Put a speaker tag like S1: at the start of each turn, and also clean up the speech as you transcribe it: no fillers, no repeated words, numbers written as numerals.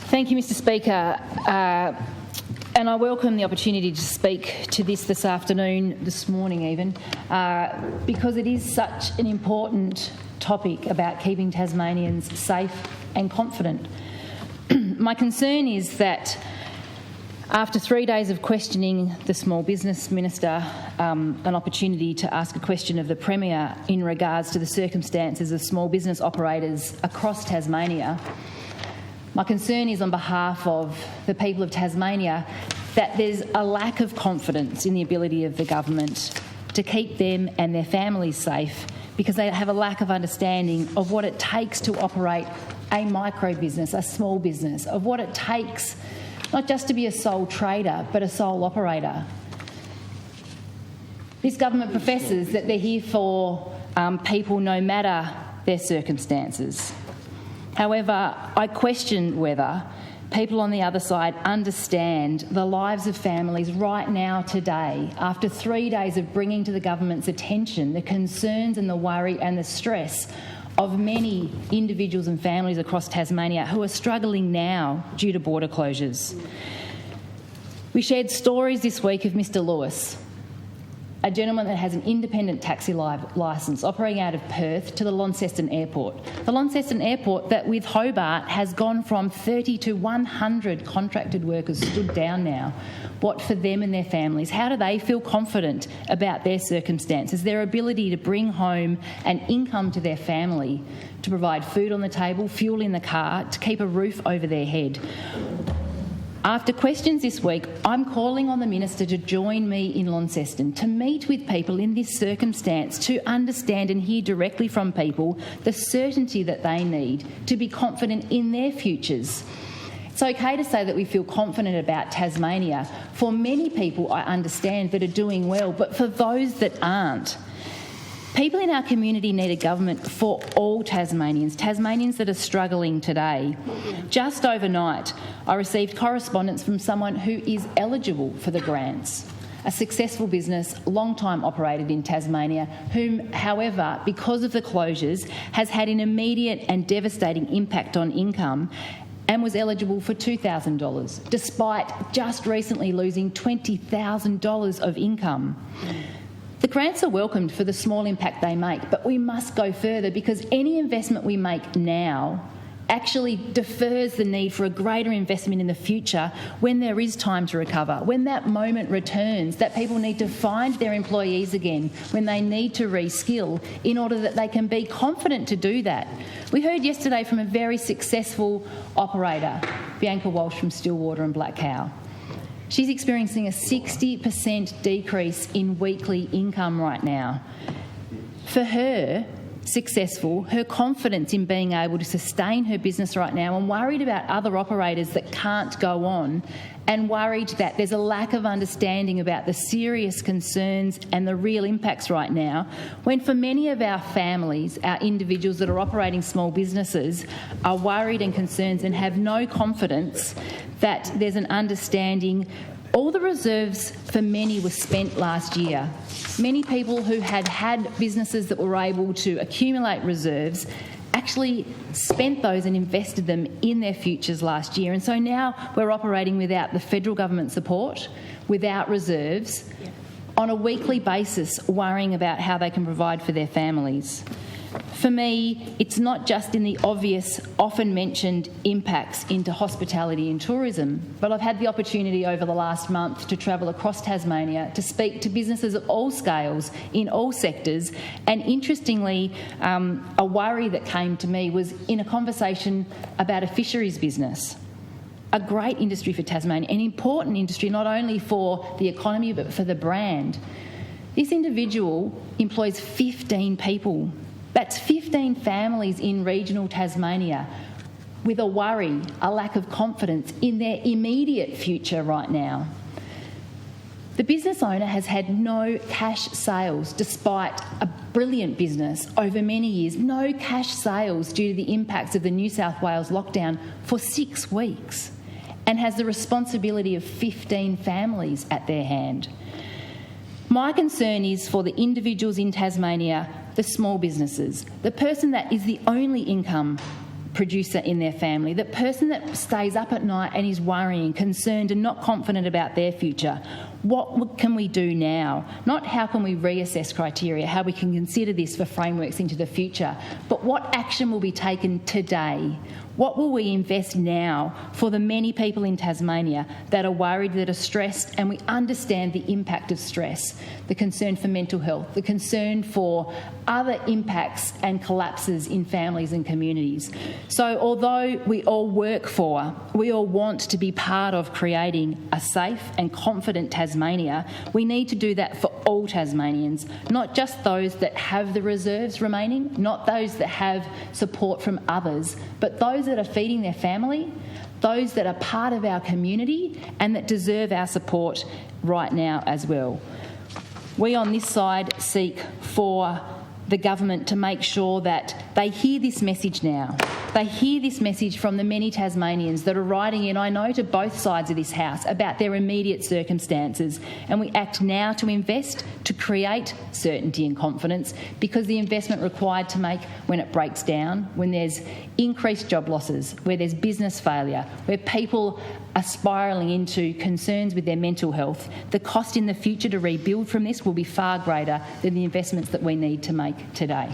S1: Thank you, Mr Speaker. And I welcome the opportunity to speak to this afternoon, this morning even, because it is such an important topic about keeping Tasmanians safe and confident. My concern is that after 3 days of questioning the Small Business Minister, an opportunity to ask a question of the Premier in regards to the circumstances of small business operators across Tasmania, my concern is on behalf of the people of Tasmania that there's a lack of confidence in the ability of the government to keep them and their families safe because they have a lack of understanding of what it takes to operate a micro business, a small business, of what it takes not just to be a sole trader but a sole operator. This government professes that they're here for people no matter their circumstances. However, I question whether people on the other side understand the lives of families right now, today, after 3 days of bringing to the government's attention the concerns and the worry and the stress of many individuals and families across Tasmania who are struggling now due to border closures. We shared stories this week of Mr Lewis, a gentleman that has an independent taxi licence operating out of Perth to the Launceston Airport. The Launceston Airport that with Hobart has gone from 30 to 100 contracted workers stood down now. What for them and their families? How do they feel confident about their circumstances, their ability to bring home an income to their family, to provide food on the table, fuel in the car, to keep a roof over their head? After questions this week, I'm calling on the Minister to join me in Launceston, to meet with people in this circumstance, to understand and hear directly from people the certainty that they need to be confident in their futures. It's okay to say that we feel confident about Tasmania. For many people, I understand, that are doing well, but for those that aren't, people in our community need a government for all Tasmanians, Tasmanians that are struggling today. Just overnight, I received correspondence from someone who is eligible for the grants, a successful business, long time operated in Tasmania, whom, however, because of the closures, has had an immediate and devastating impact on income and was eligible for $2,000, despite just recently losing $20,000 of income. The grants are welcomed for the small impact they make, but we must go further because any investment we make now actually defers the need for a greater investment in the future when there is time to recover, when that moment returns, that people need to find their employees again, when they need to reskill in order that they can be confident to do that. We heard yesterday from a very successful operator, Bianca Walsh from Stillwater and Black Cow. She's experiencing a 60% decrease in weekly income right now. For her, successful, her confidence in being able to sustain her business right now, and worried about other operators that can't go on, and worried that there's a lack of understanding about the serious concerns and the real impacts right now, when for many of our families, our individuals that are operating small businesses are worried and concerned and have no confidence that there's an understanding. All the reserves for many were spent last year. Many people who had businesses that were able to accumulate reserves actually spent those and invested them in their futures last year. And so now we're operating without the federal government support, without reserves, on a weekly basis, worrying about how they can provide for their families. For me, it's not just in the obvious, often mentioned impacts into hospitality and tourism, but I've had the opportunity over the last month to travel across Tasmania to speak to businesses of all scales, in all sectors, and interestingly, a worry that came to me was in a conversation about a fisheries business. A great industry for Tasmania, an important industry not only for the economy but for the brand. This individual employs 15 people. That's 15 families in regional Tasmania with a worry, a lack of confidence in their immediate future right now. The business owner has had no cash sales despite a brilliant business over many years, no cash sales due to the impacts of the New South Wales lockdown for 6 weeks, and has the responsibility of 15 families at their hand. My concern is for the individuals in Tasmania, the small businesses, the person that is the only income producer in their family, the person that stays up at night and is worrying, concerned and not confident about their future. What can we do now? Not how can we reassess criteria, how we can consider this for frameworks into the future, but what action will be taken today? What will we invest now for the many people in Tasmania that are worried, that are stressed, and we understand the impact of stress, the concern for mental health, the concern for other impacts and collapses in families and communities. So although we all want to be part of creating a safe and confident Tasmania, we need to do that for all Tasmanians, not just those that have the reserves remaining, not those that have support from others, but those that are feeding their family, those that are part of our community and that deserve our support right now as well. We on this side seek for the government to make sure that they hear this message now. They hear this message from the many Tasmanians that are writing in, I know, to both sides of this House about their immediate circumstances, and we act now to invest, to create certainty and confidence, because the investment required to make when it breaks down, when there's increased job losses, where there's business failure, where people are spiralling into concerns with their mental health, the cost in the future to rebuild from this will be far greater than the investments that we need to make today.